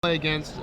play against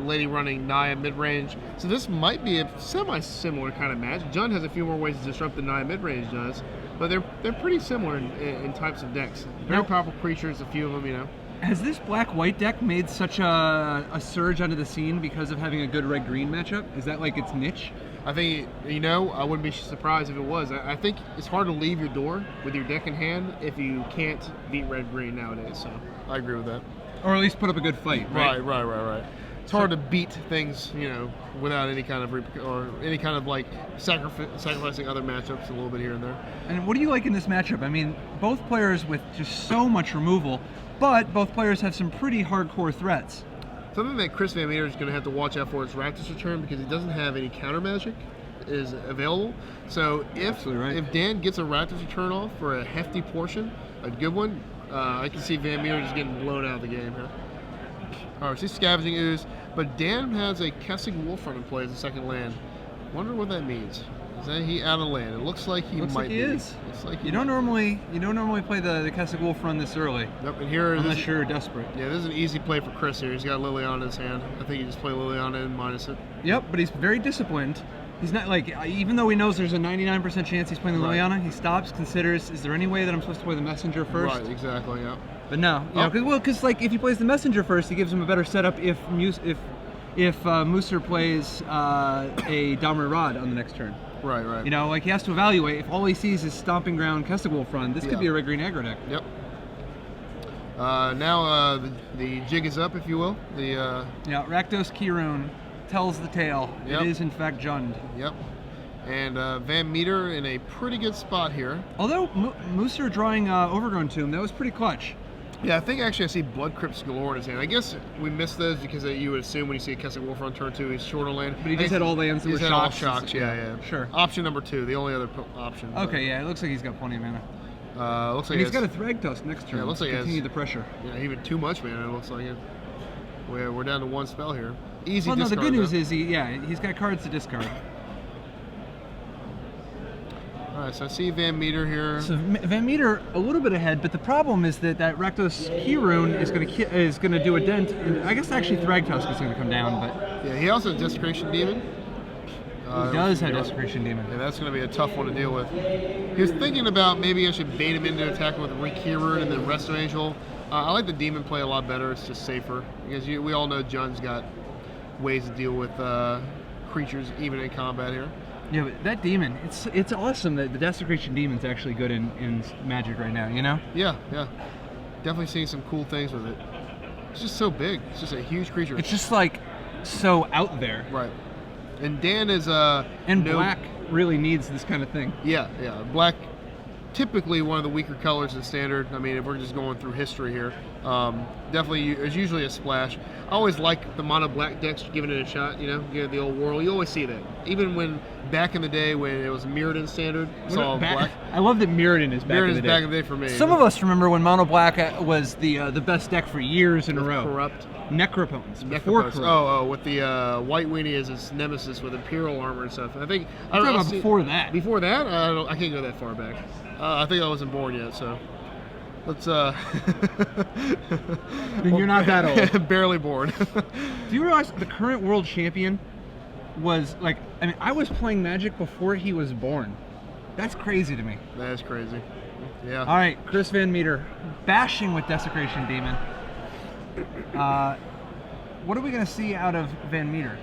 lady running Naya mid-range. So this might be a semi-similar kind of match. Jund has a few more ways to disrupt than Naya mid-range does, but they're pretty similar in types of decks. Very powerful creatures, a few of them, you know. Has this black-white deck made such a surge onto the scene because of having a good red-green matchup? Is that like its niche? I think, you know, I wouldn't be surprised if it was. I think it's hard to leave your door with your deck in hand if you can't beat red-green nowadays, so I agree with that. Or at least put up a good fight, right? Right. It's hard to beat things, you know, without any kind of like sacrificing other matchups a little bit here and there. And what do you like in this matchup? I mean, both players with just so much removal, but both players have some pretty hardcore threats. Something that Chris VanMeter is going to have to watch out for is Rakdos return because he doesn't have any counter magic is available. So if Dan gets a Rakdos return off for a hefty portion, a good one, I can see VanMeter just getting blown out of the game here. All right, so he's Scavenging Ooze, but Dan has a Kessig Wolfrun in play as a second land. Wonder what that means. Is that he out of land? It looks like he might be. Looks like you don't normally play the Kessig Wolfrun this early. Yep, and here unless you're desperate. Yeah, this is an easy play for Chris here. He's got Liliana in his hand. I think he just play Liliana and minus it. Yep, but he's very disciplined. He's not like, even though he knows there's a 99% chance he's playing the Liliana, he stops, considers, is there any way that I'm supposed to play the Messenger first? Right, exactly, yeah. But no, you know, because like if he plays the Messenger first, he gives him a better setup if Musser plays a Dominant Rod on the next turn. Right. You know, like he has to evaluate. If all he sees is Stomping Ground Kessig Wolfrun, this could be a red-green aggro deck. Yep. Now the jig is up, if you will. Yeah, Rakdos Kirun tells the tale. Yep. It is in fact Jund. Yep. And VanMeter in a pretty good spot here. Although Musser drawing Overgrown Tomb, that was pretty clutch. Yeah, I think actually I see Blood Crypts galore in his hand. I guess we missed those because you would assume when you see a Kessig Wolfrun turn 2, he's short on land. But he just had all lands that were shocks. All shocks, yeah. Sure. Option number 2, the only other option. Okay, yeah, it looks like he's got plenty of mana. Looks like he's got a Thragtusk next turn. Yeah, looks like continue the pressure. Yeah, even too much mana. It looks like it. We're down to one spell here. Easy. Well, no, discard, the good news though. is he's got cards to discard. All right, so I see VanMeter here. So VanMeter a little bit ahead, but the problem is that Rakdos Kirun is going to do a dent. And I guess actually Thragtusk is going to come down, but yeah, he also has Desecration Demon. He does have Desecration Demon. Yeah, that's going to be a tough one to deal with. He was thinking about maybe I should bait him into attacking with Rekirun and then Resto Angel. I like the Demon play a lot better. It's just safer because we all know Jund's got ways to deal with creatures even in combat here. Yeah, but that demon, it's awesome that the Desecration Demon's actually good in Magic right now, you know? Yeah. Definitely seeing some cool things with it. It's just so big. It's just a huge creature. It's just like so out there. Right. And Dan is black really needs this kind of thing. Yeah. Black, typically one of the weaker colors in Standard. I mean, if we're just going through history here, definitely is usually a splash. I always like the mono black decks giving it a shot. You know, the old world. You always see that. Even when back in the day when it was Mirrodin in Standard, it's all black. I love that Mirrodin is back in the day. Back in the day for me. Some of us remember when mono black was the best deck for years in a row. Corrupt. Necropotence. Before Corrupt. Oh, with the White Weenie as his nemesis with Imperial armor and stuff. I think. I'm talking about before that. Before that, I can't go that far back. I think I wasn't born yet, so. Let's Then you're not that old. Barely born. Do you realize the current world champion was like, I mean, I was playing Magic before he was born. That's crazy to me. That is crazy. Yeah. All right, Chris VanMeter bashing with Desecration Demon. What are we going to see out of VanMeter?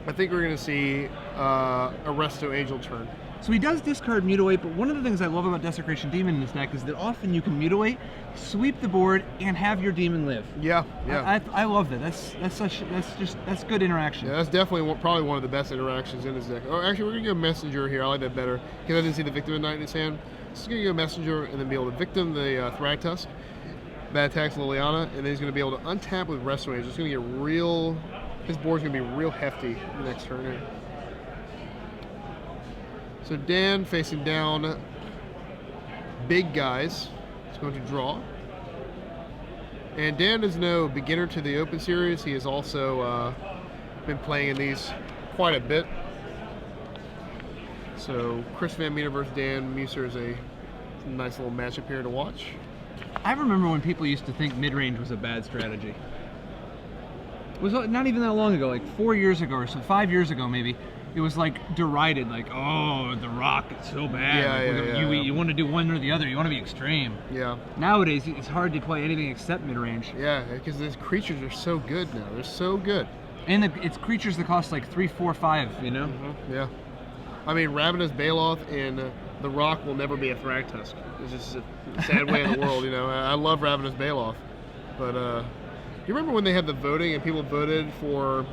I think we're going to see a Resto Angel turn. So he does discard Mutilate, but one of the things I love about Desecration Demon in this deck is that often you can Mutilate, sweep the board, and have your demon live. Yeah. I love that. That's good interaction. Yeah, that's definitely probably one of the best interactions in this deck. Oh, actually, we're gonna go Messenger here. I like that better because I didn't see the Victim of Night in his hand. Just gonna go Messenger and then be able to Victim the Thragtusk, bad attacks Liliana, and then he's gonna be able to untap with Resto Angel. It's gonna get real. His board's gonna be real hefty the next turn here. So Dan facing down big guys. He's going to draw. And Dan is no beginner to the Open Series. He has also been playing in these quite a bit. So Chris VanMeter versus Dan Musser is a nice little matchup here to watch. I remember when people used to think mid-range was a bad strategy. It was not even that long ago, like 4 years ago or so, 5 years ago maybe. It was like derided, like, oh, the Rock, it's so bad. You want to do one or the other. You want to be extreme. Yeah. Nowadays, it's hard to play anything except mid-range. Yeah, because these creatures are so good now. They're so good. And it's creatures that cost like 3, 4, 5, you know? Yeah. I mean, Ravenous Baloth and the Rock will never be a Thragtusk. It's just a sad way in the world, you know. I love Ravenous Baloth. But, you remember when they had the voting and people voted for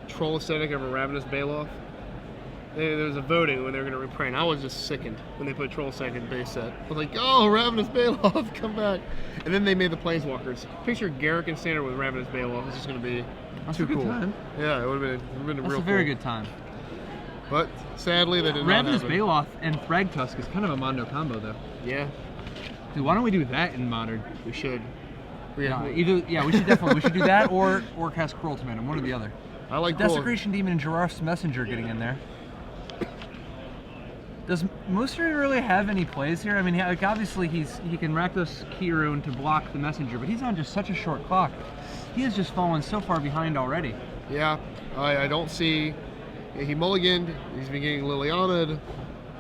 Troll Aesthetic over Ravenous Baloth? There was a voting when they were going to reprint. I was just sickened when they put Troll Second base set. I was like, oh, Ravenous Baloth, come back. And then they made the Planeswalkers. Picture Garrick and Standard with Ravenous Baloth. It's just going to be too cool. Time. Yeah, it would have been a real That's a very good time. But sadly, they did not Ravenous happen. Baloth and Thragtusk is kind of a Mondo combo, though. Yeah. Dude, why don't we do that in Modern? We should. We should definitely. We should do that or cast Cruel Ultimatum, one or the other. I like Desecration Demon and Giraffe's Messenger getting in there. Does Musser really have any plays here? I mean, like, obviously he can Rakdos Keyrune to block the Messenger, but he's on just such a short clock. He has just fallen so far behind already. Yeah, I don't see. He mulliganed. He's been getting Liliana'd,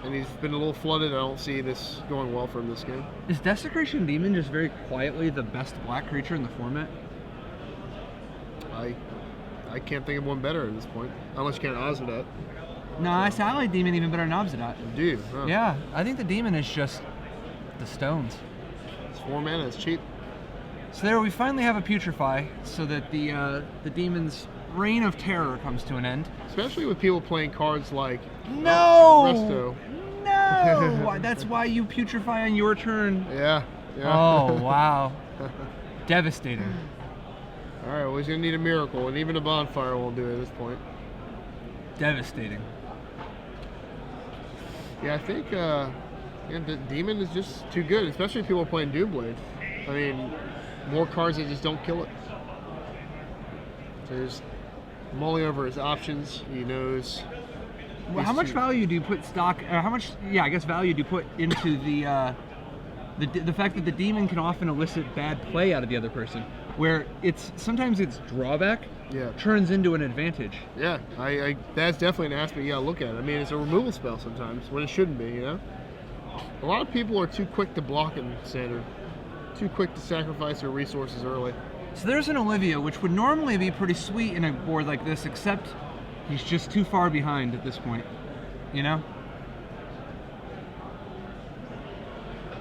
and he's been a little flooded. I don't see this going well for him this game. Is Desecration Demon just very quietly the best black creature in the format? I can't think of one better at this point, unless you count Ozmadat. No, I like Demon even better than Obsidat. Do you? Huh. Yeah, I think the Demon is just the stones. It's 4 mana, it's cheap. So there we finally have a Putrefy, so that the Demon's reign of terror comes to an end. Especially with people playing cards like Resto. No! That's why you Putrefy on your turn. Yeah. Oh, wow. Devastating. Alright, well, he's going to need a miracle, and even a bonfire won't do it at this point. Devastating. Yeah, I think the Demon is just too good, especially if people are playing Doomblade. I mean, more cards that just don't kill it. So he's mulling over his options. He knows. Well, how much value do you put value do you put into the fact that the Demon can often elicit bad play out of the other person, where sometimes its drawback turns into an advantage. Yeah, that's definitely an aspect you gotta look at. I mean, it's a removal spell sometimes when it shouldn't be, you know? A lot of people are too quick to block in Standard. Too quick to sacrifice their resources early. So there's an Olivia, which would normally be pretty sweet in a board like this, except he's just too far behind at this point, you know?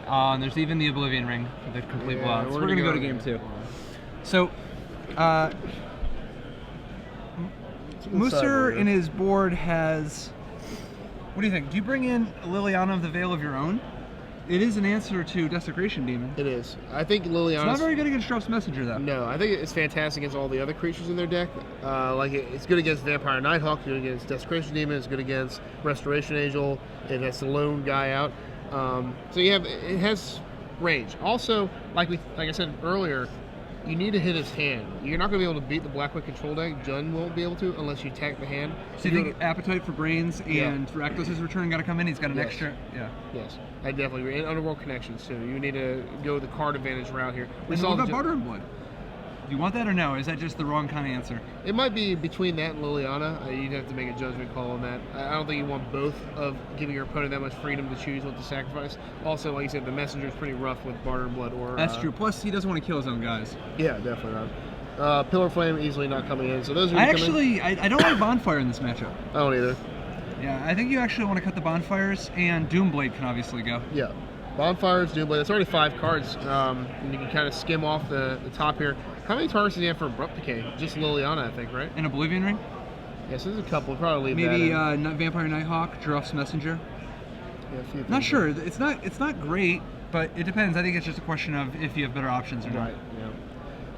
And there's even the Oblivion Ring for the complete blowout. So we're going to go to game 2. So, Musser in his board has... What do you think? Do you bring in Liliana of the Veil of your own? It is an answer to Desecration Demon. It is. I think Liliana's... It's not very good against Drops Messenger, though. No, I think it's fantastic against all the other creatures in their deck. It's good against Vampire Nighthawk, good against Desecration Demon, it's good against Restoration Angel, it has the lone guy out. So it has range. Also, like I said earlier, you need to hit his hand. You're not going to be able to beat the Black-White control deck. Jund won't be able to unless you attack the hand. So you think Appetite for Brains and Rakdos' return got to come in? He's got an extra... Yeah. Yes, I definitely agree. And Underworld Connections, too. You need to go the card advantage route here. What about Barter and Blood? Do you want that or no? Is that just the wrong kind of answer? It might be between that and Liliana. You'd have to make a judgment call on that. I don't think you want both of giving your opponent that much freedom to choose what to sacrifice. Also, like you said, the Messenger is pretty rough with Barter and Blood. That's true. Plus, he doesn't want to kill his own guys. Yeah, definitely not. Pillar Flame easily not coming in. So those are. I don't like Bonfire in this matchup. I don't either. Yeah, I think you actually want to cut the Bonfires, and Doomblade can obviously go. Yeah. Bonfires, Doomblade. That's already 5 cards. And you can kind of skim off the top here. How many targets does he have for Abrupt Decay? Just Liliana, I think, right? An Oblivion Ring? Yes, there's a couple. Probably leave maybe that in. Vampire Nighthawk, Giraffe's Messenger. Yeah, not sure. It's not great, but it depends. I think it's just a question of if you have better options or not. Right. Yeah.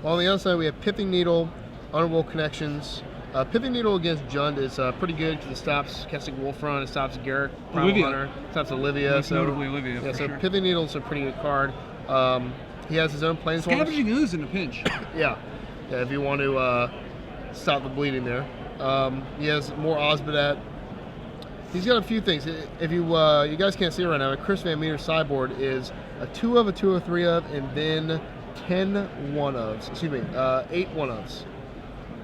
Well, on the other side, we have Pithing Needle, Underworld Connections. Pithing Needle against Jund is pretty good because it stops casting Wolf Run, it stops Garrick, Primal Hunter, it stops Olivia. Most notably Olivia. Yeah, so sure. Pithing Needle's a pretty good card. He has his own Planeswalker. Scavenging Ooze in a pinch. Yeah, if you want to stop the bleeding there. He has more Ozmadat. He's got a few things. If you guys can't see it right now, Chris VanMeter sideboard is a 2 of, a 2 of, 3 of, and then 10 1-ofs. Excuse me, 8 1-ofs.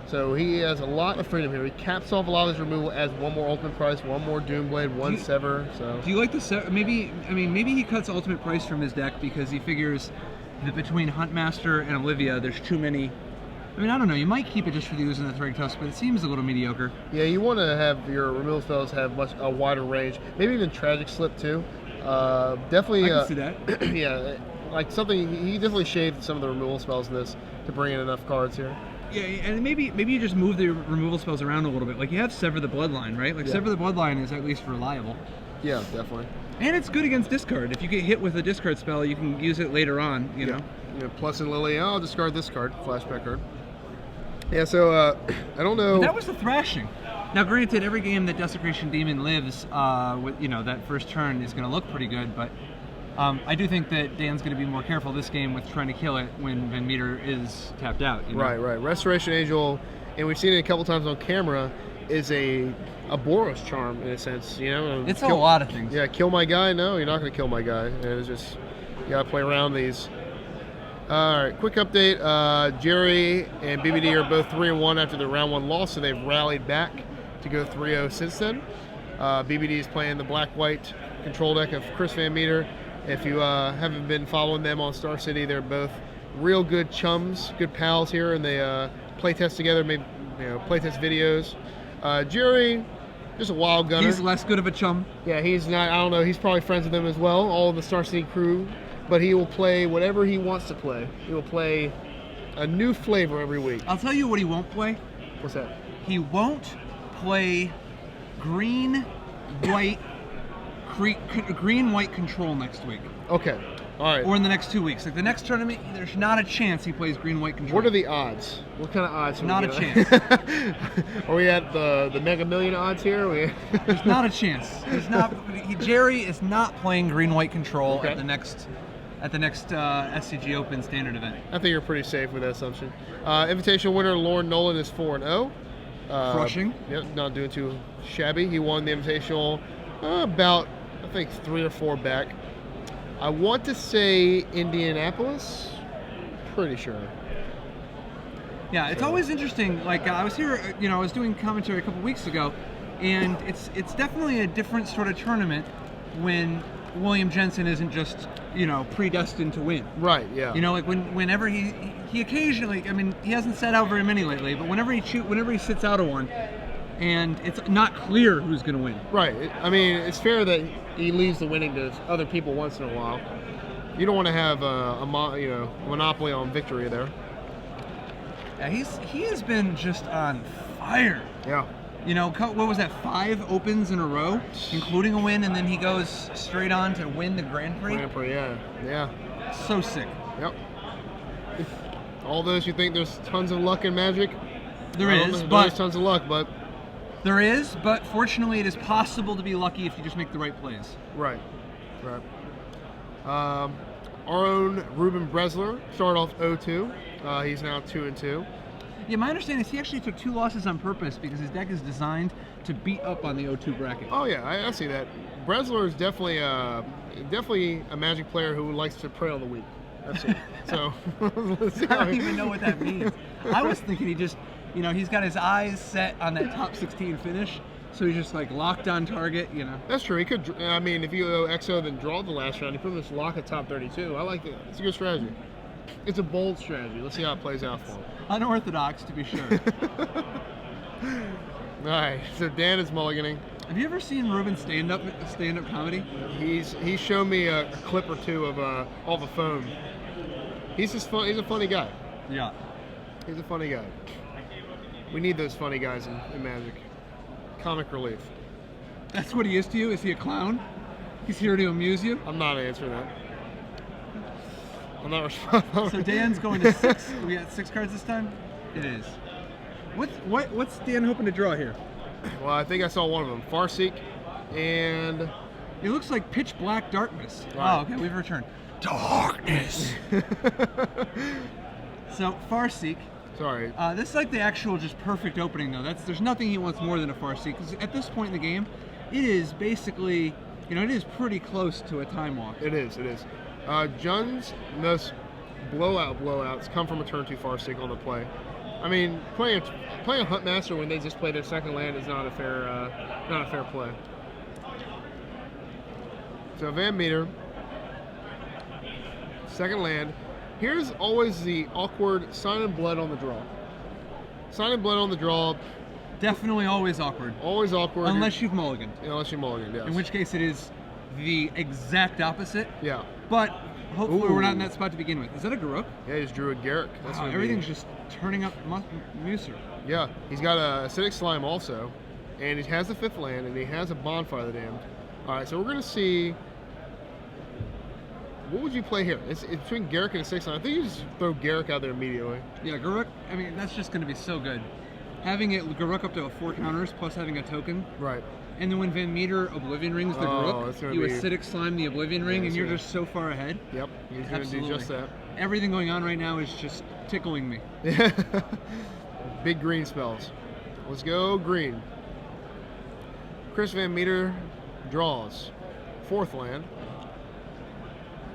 So he has a lot of freedom here. He caps off a lot of his removal, adds one more ultimate price, one more Doomblade, one Sever. So do you like the maybe he cuts ultimate price from his deck because he figures that between Huntmaster and Olivia, there's too many. I mean, I don't know. You might keep it just for the Ooze and the Thrag Tusk, but it seems a little mediocre. Yeah, you want to have your removal spells have a wider range. Maybe even Tragic Slip too. Definitely. I can see that. Yeah, like something. He definitely shaved some of the removal spells in this to bring in enough cards here. Yeah, and maybe you just move the removal spells around a little bit. Like you have Sever the Bloodline, right? Like Sever the Bloodline is at least reliable. Yeah, definitely. And it's good against discard. If you get hit with a discard spell, you can use it later on. You know. Yeah, plus in Lily, I'll discard this card, flashback card. Yeah, so I don't know. But that was the thrashing. Now, granted, every game that Desecration Demon lives, with that first turn is going to look pretty good, but I do think that Dan's going to be more careful this game with trying to kill it when VanMeter is tapped out. You know? Right. Restoration Angel, and we've seen it a couple times on camera, is a Boros charm in a sense. You know, it's a lot of things. Yeah, kill my guy. No, you're not going to kill my guy. And it's just you got to play around these. All right, quick update. Jerry and BBD are both 3-1 after their round 1 loss, so they've rallied back to go 3-0 since then. BBD is playing the black-white control deck of Chris VanMeter. If you haven't been following them on Star City, they're both real good chums, good pals here, and they play test together, maybe play test videos. Jerry, just a wild gunner. He's less good of a chum. Yeah, he's not. I don't know. He's probably friends with them as well, all of the Star City crew. But he will play whatever he wants to play. He will play a new flavor every week. I'll tell you what he won't play. What's that? He won't play green, white control next week. Okay. All right. Or in the next 2 weeks. Like the next tournament, there's not a chance he plays green-white control. What are the odds? What kind of odds? Not a chance. Are we at the Mega Million odds here? There's not a chance. There's not. Jerry is not playing green-white control at the next SCG Open standard event. I think you're pretty safe with that assumption. Invitational winner Lauren Nolan is 4-0. Crushing. Yep, not doing too shabby. He won the Invitational about, I think, 3 or 4 back. I want to say Indianapolis. Pretty sure. Yeah, it's always interesting. Like I was here, I was doing commentary a couple weeks ago, and it's definitely a different sort of tournament when William Jensen isn't just predestined to win. Right. Yeah. Like whenever he occasionally, I mean, he hasn't set out very many lately, but whenever he sits out of one, and it's not clear who's going to win. Right. I mean, it's fair that he leaves the winning to other people once in a while. You don't want to have a monopoly on victory there. Yeah, he has been just on fire. Yeah. What was that? 5 opens in a row, including a win, and then he goes straight on to win the Grand Prix. Grand Prix, yeah. So sick. Yep. All those who think there's tons of luck in Magic, there's tons of luck, but there is. But fortunately, it is possible to be lucky if you just make the right plays. Right. Our own Ruben Bresler started off 0-2. He's now 2-2. Yeah, my understanding is he actually took 2 losses on purpose because his deck is designed to beat up on the 0-2 bracket. Oh yeah, I see that. Bresler is definitely a Magic player who likes to prey on the weak. That's it. So I don't even know what that means. I was thinking he just, he's got his eyes set on that top 16 finish, so he's just like locked on target. That's true. He could. I mean, if you go XO then draw the last round, you put him this lock at top 32. I like it. It's a good strategy. It's a bold strategy. Let's see how it plays out for him. Unorthodox, to be sure. All right, so Dan is mulliganing. Have you ever seen Ruben stand-up comedy? He's shown me a clip or two of all the foam. He's a funny guy. Yeah. He's a funny guy. We need those funny guys in Magic. Comic relief. That's what he is to you? Is he a clown? He's here to amuse you? I'm not answering that. I'm not responsible. So Dan's going to 6. We got 6 cards this time? It is. What's Dan hoping to draw here? Well, I think I saw one of them. Farseek and... It looks like Pitch Black Darkness. Right. Oh, okay, we've returned. Darkness! So, Farseek. Sorry. This is like the actual just perfect opening, though. There's nothing he wants more than a Farseek. Because at this point in the game, it is basically, it is pretty close to a Time Walk. It is. Jun's most blowouts come from a turn 2 Farseek on the play. I mean, playing a Huntmaster when they just play their second land is not a fair play. So VanMeter, second land. Here's always the awkward Sign in Blood on the draw. Sign in Blood on the draw. Definitely always awkward. Always awkward. Unless you've mulliganed. Unless you mulligan, yes. In which case it is the exact opposite. Yeah. But hopefully Ooh. we're not in that spot to begin with. Is that a Garuk? Yeah, he just drew a Garruk. That's wow, everything's just turning up Musser. Yeah, he's got a acidic slime also, and he has the 5th land, and he has a Bonfire of the Damned. All right, so we're gonna see. What would you play here? It's between Garruk and a 6 land. I think you just throw Garruk out there immediately. Yeah, Garuk. I mean, that's just going to be so good. Having it Garuk up to a 4 counters plus having a token. Right. And then when VanMeter Oblivion rings the Garuk, you acidic slime the Oblivion ring, and you're just so far ahead. Yep, he's going to do just that. Everything going on right now is just tickling me. Big green spells. Let's go green. Chris VanMeter draws 4th land.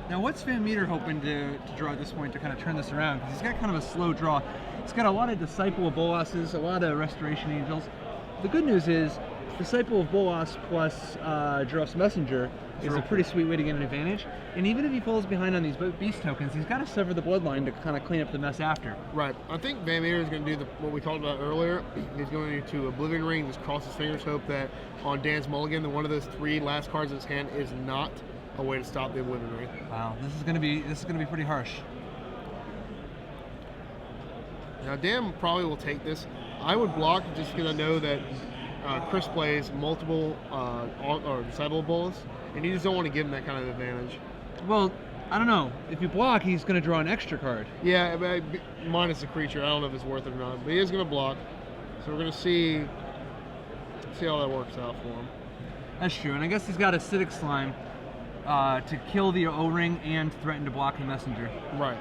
Now, what's VanMeter hoping to draw at this point to kind of turn this around? Because he's got kind of a slow draw. He's got a lot of Disciple of Bolas's, a lot of Restoration Angels. The good news is, Disciple of Bolas plus Dross Messenger is a pretty sweet way to get an advantage. And even if he falls behind on these beast tokens, he's got to sever the bloodline to kind of clean up the mess after. Right. I think VanMeter is going to do what we talked about earlier. He's going to Oblivion Ring, just cross his fingers, hope that on Dan's mulligan, that one of those 3 last cards in his hand is not a way to stop the Oblivion Ring. Wow, this is gonna be pretty harsh. Now Dan probably will take this. I would block just because I know that Chris plays multiple or Disciple Bolas, and you just don't want to give him that kind of advantage. Well, I don't know. If you block, he's gonna draw an extra card. Yeah, but minus the creature. I don't know if it's worth it or not, but he is gonna block. So we're gonna see how that works out for him. That's true, and I guess he's got Acidic Slime to kill the O-Ring and threaten to block the Messenger. Right.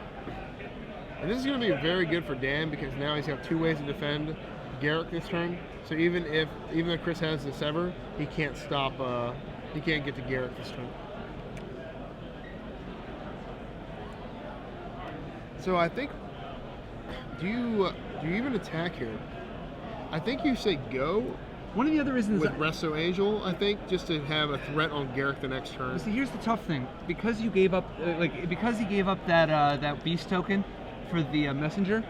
And this is going to be very good for Dan because now he's got 2 ways to defend Garruk this turn. So even if Chris has the Sever, he can't stop. He can't get to Garruk this turn. So I think, do you even attack here? I think you say go. One of the other reasons with Resto Angel, I think, just to have a threat on Garruk the next turn. See, here's the tough thing: because you gave up, because he gave up that beast token for the messenger.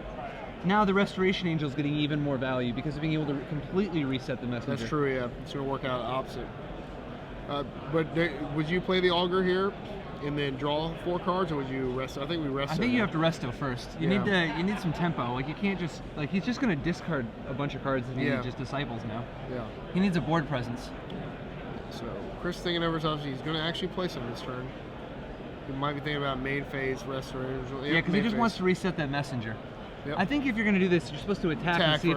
Now the Restoration Angel is getting even more value because of being able to completely reset the messenger. That's true. Yeah, it's going to work out opposite. Would you play the Augur here and then draw 4 cards, or would you rest? I think we rest. I think you have to resto first. You need some tempo. Like you can't just he's just going to discard a bunch of cards and he just disciples now. Yeah. He needs a board presence. So Chris thinking over his options. He's going to actually play some this turn. He might be thinking about main phase Restoration. Yeah, because he just wants to reset that messenger. Yep. I think if you're going to do this, you're supposed to attack and see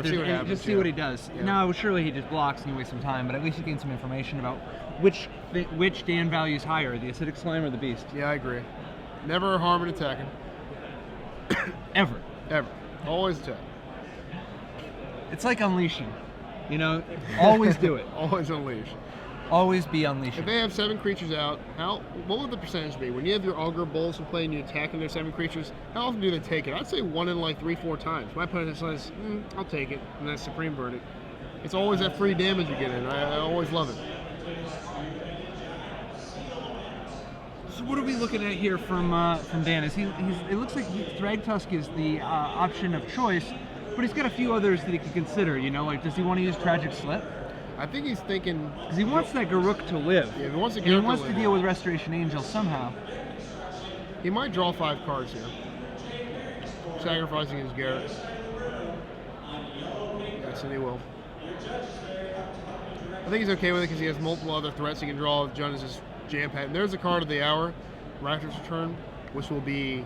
what he does. Yeah. No, surely he just blocks and you waste some time, but at least you gain some information about which Dan values higher, the Acidic Slime or the Beast. Yeah, I agree. Never harm in attacking. Ever. Ever. Always attack. It's like unleashing. Always do it. Always unleash. Always be unleashing. If they have 7 creatures out, what would the percentage be? When you have your Augur Bowls in play and you're attacking their 7 creatures, how often do they take it? I'd say 1 in like 3-4 times. My opponent says, I'll take it, and that's Supreme Verdict. It's always that free damage you get in. I always love it. So what are we looking at here from Dan? It looks like Thragtusk is the option of choice, but he's got a few others that he can consider. Like does he want to use Tragic Slip? I think he's thinking because he wants that Garruk to live. Yeah, he wants to deal with Restoration Angel somehow. He might draw 5 cards here, sacrificing his Garruk. Yes, and he will. I think he's okay with it because he has multiple other threats he can draw if John is just jam-packed. And there's a card of the hour, Raptor's Return, which will be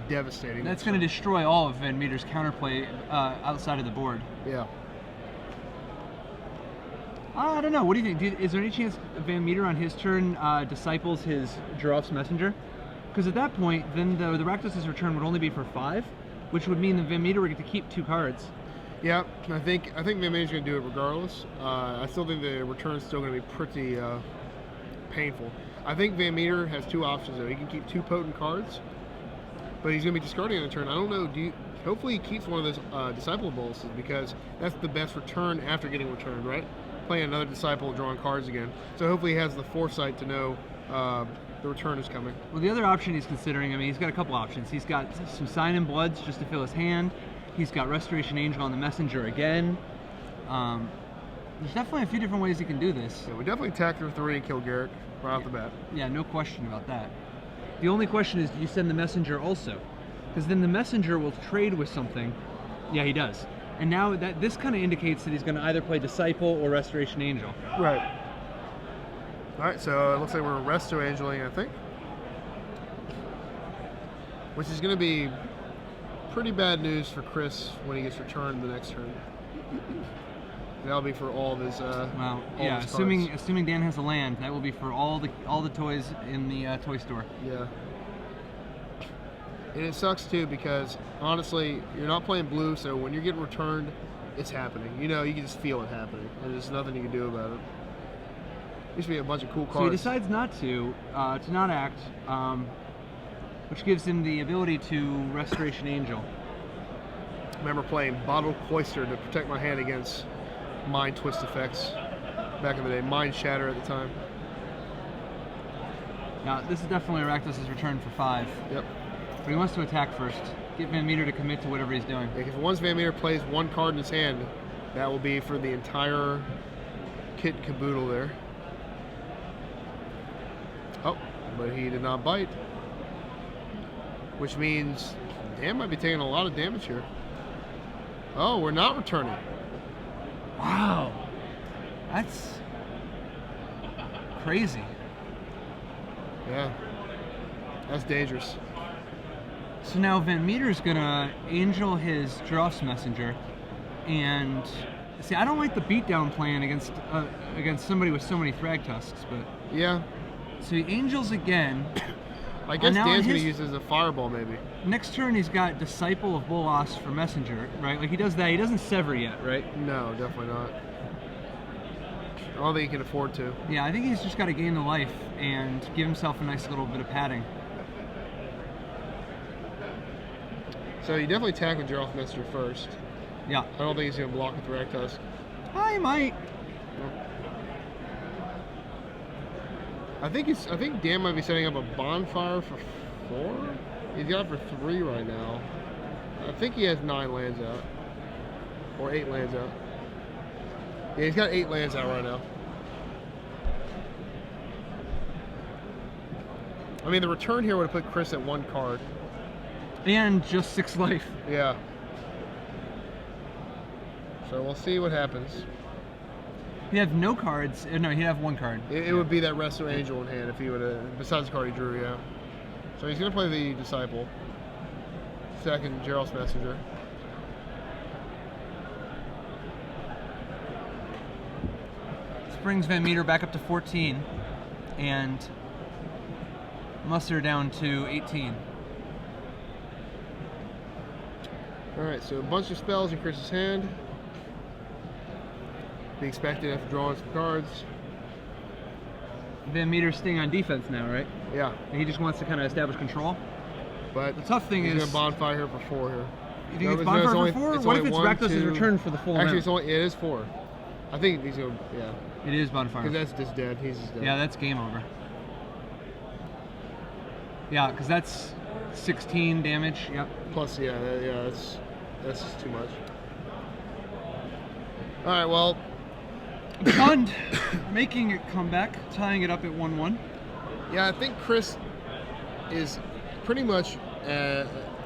devastating. That's going to destroy all of VanMeter's counterplay outside of the board. Yeah. I don't know. What do you think? Is there any chance VanMeter on his turn disciples his Dross Messenger? Because at that point, then the Rakdos' return would only be for 5, which would mean that VanMeter would get to keep 2 cards. Yeah, I think VanMeter's going to do it regardless. I still think the return's still going to be pretty painful. I think VanMeter has 2 options though. He can keep 2 potent cards, but he's going to be discarding on a turn. I don't know. Hopefully he keeps one of those Disciple Boluses, because that's the best return after getting returned, right? Playing another Disciple, drawing cards again. So hopefully he has the foresight to know the return is coming. Well, the other option he's considering, I mean, he's got a couple options. He's got some Sign in Bloods just to fill his hand. He's got Restoration Angel on the Messenger again. There's definitely a few different ways he can do this. Yeah, we definitely attack through 3 and kill Garrick right off the bat. Yeah, no question about that. The only question is, do you send the Messenger also? Because then the Messenger will trade with something. Yeah, he does. And now this kind of indicates that he's going to either play Disciple or Restoration Angel. Right. All right, so it looks like we're Resto Angeling, I think. Which is going to be pretty bad news for Chris when he gets returned the next turn. That'll be for all of his. Well, yeah. Assuming Dan has a land, that will be for all the toys in the toy store. Yeah. And it sucks too, because honestly, you're not playing blue, so when you're getting returned, it's happening. You know, you can just feel it happening, and there's nothing you can do about it. Used to be a bunch of cool cards. So he decides not to not act, which gives him the ability to Restoration Angel. I remember playing Bottled Cloister to protect my hand against Mind Twist effects back in the day. Mind Shatter at the time. Now, this is definitely Rakdos' return for 5. Yep. But he wants to attack first. Get VanMeter to commit to whatever he's doing. If once VanMeter plays 1 card in his hand, that will be for the entire kit and caboodle there. Oh, but he did not bite. Which means Dan might be taking a lot of damage here. Oh, we're not returning. Wow. That's crazy. Yeah. That's dangerous. So now VanMeter's gonna Angel his Dross Messenger, and see, I don't like the beatdown plan against somebody with so many Thrag Tusks, but yeah. So he Angels again. I guess Dan's gonna use it as a fireball, maybe. Next turn he's got Disciple of Bolas for Messenger, right? Like he does that. He doesn't Sever yet, right? No, definitely not. I don't think he can afford to. Yeah, I think he's just got to gain the life and give himself a nice little bit of padding. So you definitely attack with Gerald Messenger first. Yeah. I don't think he's going to block with Thrag Tusk. I might. I think Dan might be setting up a bonfire for 4. He's got it for 3 right now. I think he has 9 lands out. Or 8 lands out. Yeah, he's got 8 lands out right now. I mean, the return here would have put Chris at 1 card. And just 6 life. Yeah. So we'll see what happens. He'd have no cards. No, he'd have 1 card. It would be that Resto Angel in hand if he would have, besides the card he drew, yeah. So he's going to play the Disciple. Second, Gerald's Messenger. This brings VanMeter back up to 14. And Musser down to 18. Alright, so a bunch of spells in Chris's hand. Be expected after drawing some cards. VanMeter's staying on defense now, right? Yeah. And he just wants to kind of establish control. But the tough thing he's is... going to bonfire here for 4 here. You think it's bonfire for 4? What if it's Rakdos' return for the full amount? Actually, it is 4. I think he's going to, yeah. It is bonfire. Because that's just dead. He's just dead. Yeah, that's game over. Yeah, because that's 16 damage. Yep. Plus, yeah, that's just too much. All right, well. Bond making it come back, tying it up at 1-1. Yeah, I think Chris is pretty much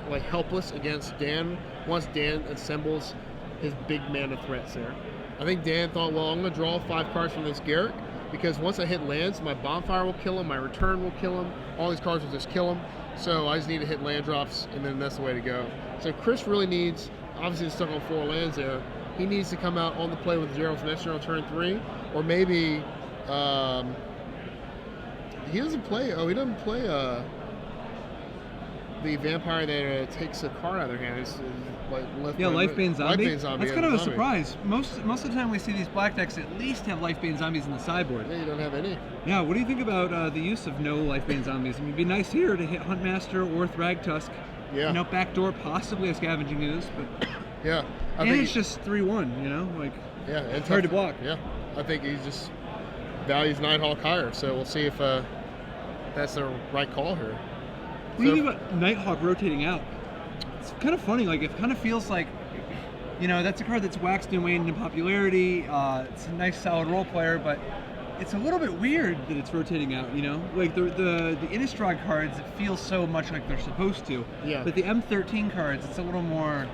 like helpless against Dan once Dan assembles his big mana threats there. I think Dan thought, well, I'm going to draw 5 cards from this Garrick because once I hit lands, my bonfire will kill him, my return will kill him, all these cards will just kill him. So I just need to hit land drops, and then that's the way to go. So Chris really needs, obviously he's stuck on 4 lands there, he needs to come out on the play with Gerald's Messenger on turn 3, or maybe he doesn't play the vampire that takes a card out of their hand. It's like Lifebane Zombie. That's kind of a zombie. Surprise. Most of the time we see these black decks at least have Lifebane Zombies in the sideboard. Yeah, you don't have any. Yeah, what do you think about the use of no Lifebane Zombies? I mean, it'd be nice here to hit Huntmaster or Thrag Tusk Yeah. You know, backdoor possibly a Scavenging Ooze, but Yeah. and it's just 3/1. You know, like yeah, it's hard to block. Yeah. I think he just values Nighthawk higher. So we'll see if that's the right call here. What do you think about Nighthawk rotating out? It's kind of funny. Like it kind of feels like, you know, that's a card that's waxed and waned in popularity. It's a nice, solid role player, but it's a little bit weird that it's rotating out. You know, like the Innistrad cards, it feels so much like they're supposed to. Yeah. But the M13 cards, it's a little more.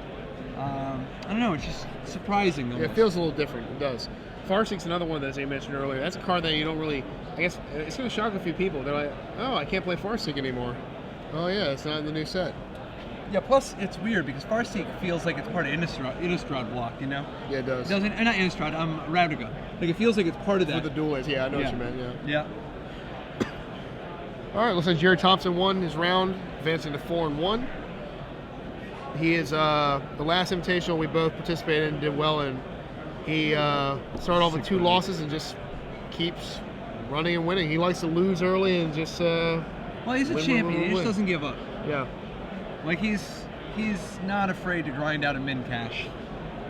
I don't know. It's just surprising. Almost. Yeah, it feels a little different. It does. Farseek's another one that, as I mentioned earlier, that's a card that you don't really. I guess it's going to shock a few people. They're like, "Oh, I can't play Farseek anymore." Oh yeah, it's not in the new set. Yeah, plus it's weird because Farseek feels like it's part of Innistrad block, you know? Yeah, it does. It doesn't, not Innistrad, Ravnica. Like it feels like it's part of that. For the duel is, yeah, I know what you meant, yeah. Yeah. All right, looks like Jerry Thompson won his round, advancing to 4-1. He is the last invitational we both participated in, did well in. He started off with 2 losses and just keeps running and winning. He likes to lose early and just well, he's a champion. He just doesn't give up. Yeah. Like he's not afraid to grind out a min cash.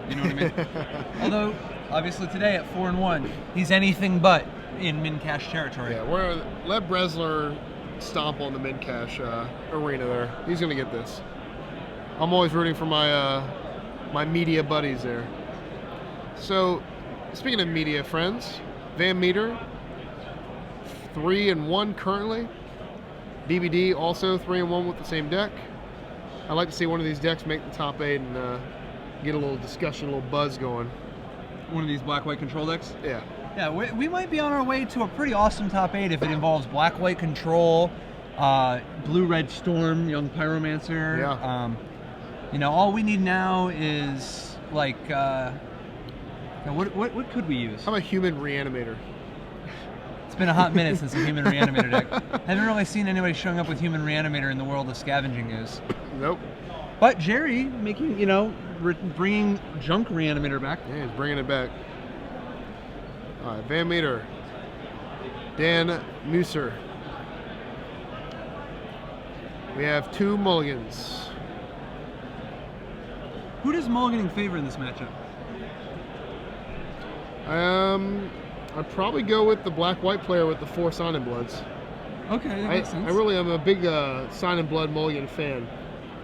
You know what I mean? Although obviously today at 4-1, he's anything but in min cash territory. Yeah, let Bresler stomp on the min cash arena there. He's gonna get this. I'm always rooting for my my media buddies there. So, speaking of media friends, VanMeter 3-1 currently. BBD also 3-1 with the same deck. I'd like to see one of these decks make the top 8 and get a little discussion, a little buzz going. One of these black-white control decks? Yeah. Yeah, we might be on our way to a pretty awesome top 8 if it involves black-white control, blue-red storm, young pyromancer. Yeah. You know, all we need now is like, what could we use? How about human reanimator? It's been a hot minute since the human reanimator deck. Haven't really seen anybody showing up with human reanimator in the world of Scavenging Ooze. Nope. But Jerry making, you know, bringing junk reanimator back. Yeah, he's bringing it back. All right, VanMeter, Dan Musser. We have 2 mulligans. Who does mulliganing favor in this matchup? I'd probably go with the black-white player with the 4 Sign and Bloods. Okay, that makes sense. I really am a big Sign and Blood mulligan fan.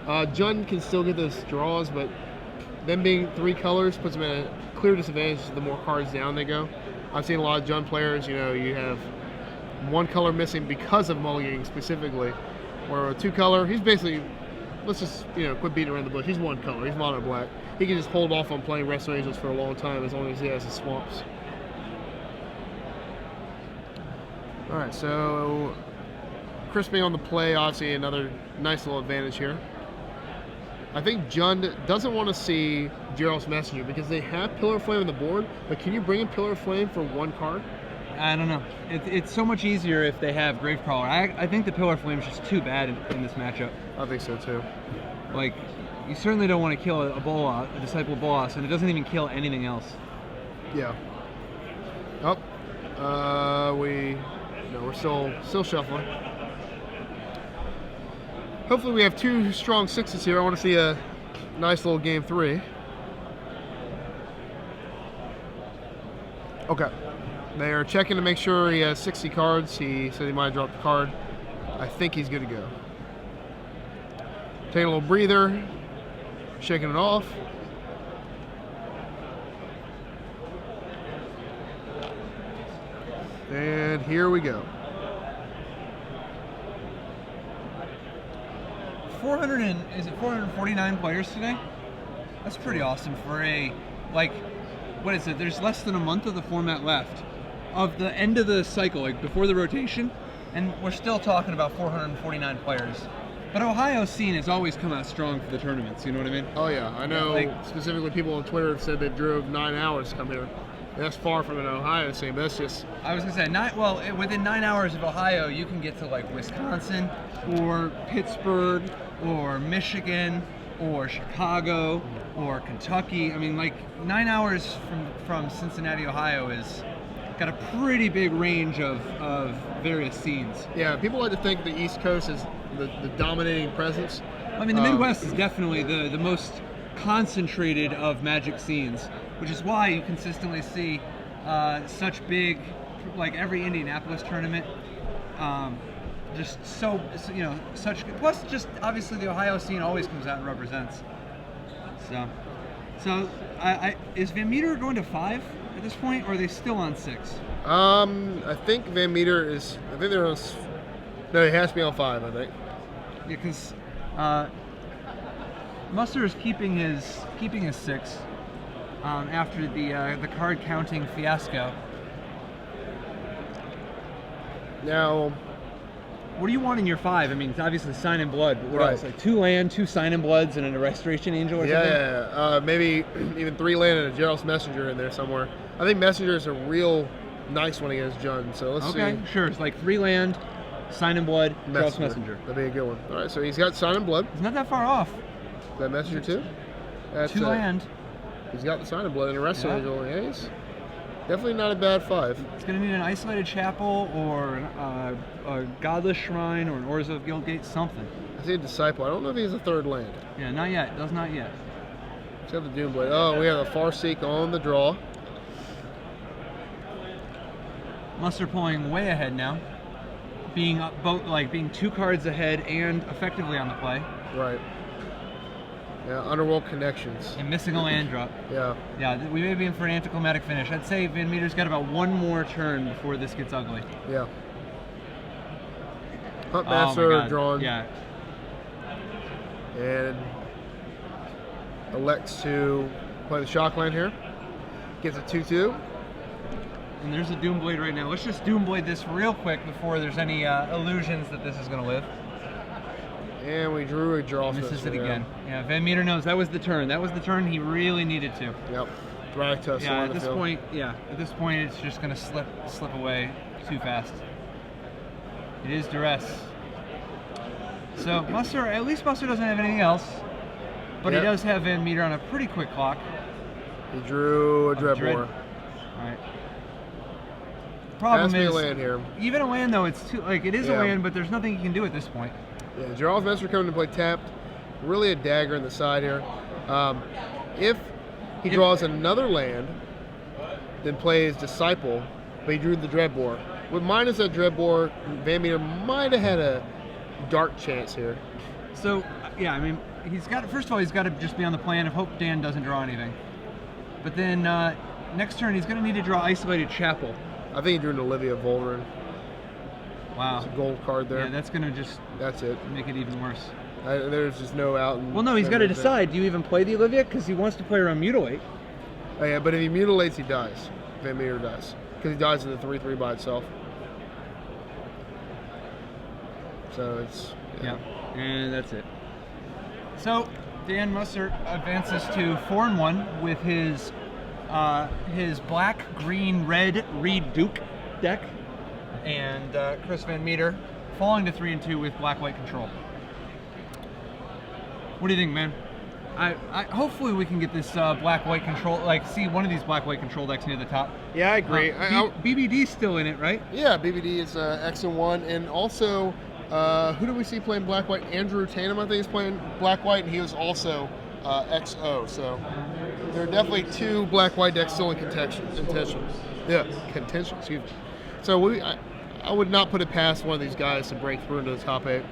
Jund can still get those draws, but them being 3 colors puts them at a clear disadvantage the more cards down they go. I've seen a lot of Jund players, you know, you have 1 color missing because of mulliganing specifically, where a 2 color, he's basically, let's just, you know, quit beating around the bush. He's 1 color, he's mono black. He can just hold off on playing Resto Angels for a long time as long as he has his swamps. All right, so crisping on the play, obviously another nice little advantage here. I think Jund doesn't want to see Gerald's Messenger because they have Pillar of Flame on the board, but can you bring in Pillar of Flame for 1 card? I don't know. It's so much easier if they have Gravecrawler. I think the Pillar of Flame is just too bad in this matchup. I think so too. Like, you certainly don't want to kill a Bolas, a Disciple Bolas, and it doesn't even kill anything else. Yeah. Oh, we're still shuffling. Hopefully we have 2 strong 6s here. I want to see a nice little game 3. Okay. They are checking to make sure he has 60 cards. He said he might have dropped the card. I think he's good to go. Taking a little breather, shaking it off. And here we go. 449 players today? That's pretty awesome for a, like, what is it? There's less than a month of the format left. Of the end of the cycle, like before the rotation, and we're still talking about 449 players. But Ohio's scene has always come out strong for the tournaments, you know what I mean? Oh yeah, I know, like, specifically people on Twitter have said they drove 9 hours to come here. That's far from an Ohio scene, but that's just... I was gonna say, within 9 hours of Ohio, you can get to like Wisconsin, or Pittsburgh, or Michigan, or Chicago, or Kentucky. I mean, like 9 hours from Cincinnati, Ohio is got a pretty big range of various scenes. Yeah, people like to think the East Coast is the dominating presence. I mean, the Midwest is definitely the most concentrated of Magic scenes, which is why you consistently see such big, like every Indianapolis tournament, just such. Plus, just obviously the Ohio scene always comes out and represents. So, is VanMeter going to 5 at this point, or are they still on 6? I think VanMeter is. I think they're on. No, it has to be on 5. I think. Yeah, because Musser is keeping his 6 after the card counting fiasco. Now, what do you want in your 5? I mean, it's obviously Sign in Blood, but what right. else? Like 2 land, 2 Sign in Bloods, and a Restoration Angel or something? Yeah. Maybe even 3 land and a Gerald's Messenger in there somewhere. I think Messenger is a real nice one against Jund. So let's see. Okay, sure. It's like 3 land, Sign in Blood, Gerald's Messenger. That'd be a good one. All right, so he's got Sign in Blood. It's not that far off. Is that Messenger too? That's 2 land. He's got the Sign in Blood and the rest of it. Yeah, he's definitely not a bad 5. It's going to need an Isolated Chapel or a Godless Shrine or an Orza of Guildgate, something. I see a Disciple. I don't know if he's a 3rd land. Yeah, not yet. Does not yet. He's got the Doomblade. Oh, we have a Farseek on the draw. Musser pulling way ahead now, being being 2 cards ahead and effectively on the play. Right. Yeah, Underworld Connections. And missing a land drop. Yeah. Yeah, we may be in for an anticlimactic finish. I'd say VanMeter's got about 1 more turn before this gets ugly. Yeah. Huntmaster drawn. Yeah. And elects to play the Shockland here. Gets a 2/2. And there's a Doomblade right now. Let's just Doomblade this real quick before there's any illusions that this is going to live. And we drew a draw. Misses it again. Yeah, VanMeter knows that was the turn. That was the turn he really needed to. Yep. Thragtusk. Yeah, at this point, it's just going to slip away too fast. It is duress. So Musser, at least Musser doesn't have anything else, but he does have VanMeter on a pretty quick clock. He drew a Dreadbore. All right. Problem is, a land here. Even a land though, it's too it is a land, but there's nothing you can do at this point. Yeah, Gerald's Messenger coming to play tapped. Really a dagger in the side here. If he draws another land, then plays Disciple, but he drew the Dreadbore. With minus that Dreadbore, VanMeter might have had a dark chance here. So, yeah, I mean, first of all, he's got to just be on the plan of hope Dan doesn't draw anything. But then next turn, he's going to need to draw Isolated Chapel. I think he drew an Olivia Volrin. Wow. It's a gold card there. Yeah, that's going to just make it even worse. There's just no out. Well, no, he's got to decide. Do you even play the Olivia? Because he wants to play around Mutilate. Oh, yeah, but if he mutilates, he dies. VanMeter dies. Because he dies in the 3/3 by itself. So it's... Yeah, and that's it. So, Dan Musser advances to 4-1 with his black, green, red Reed Duke deck. And Chris VanMeter falling to 3-2 with black-white control. What do you think, man? I hopefully we can get this black-white control, see one of these black-white control decks near the top. Yeah, I agree. BBD's still in it, right? Yeah, BBD is X and 1, and also who do we see playing black-white? Andrew Tatum, I think, is playing black-white, and he was also XO. So there are definitely 2 black-white decks still in contention. Excuse me. So I would not put it past one of these guys to break through into the top 8.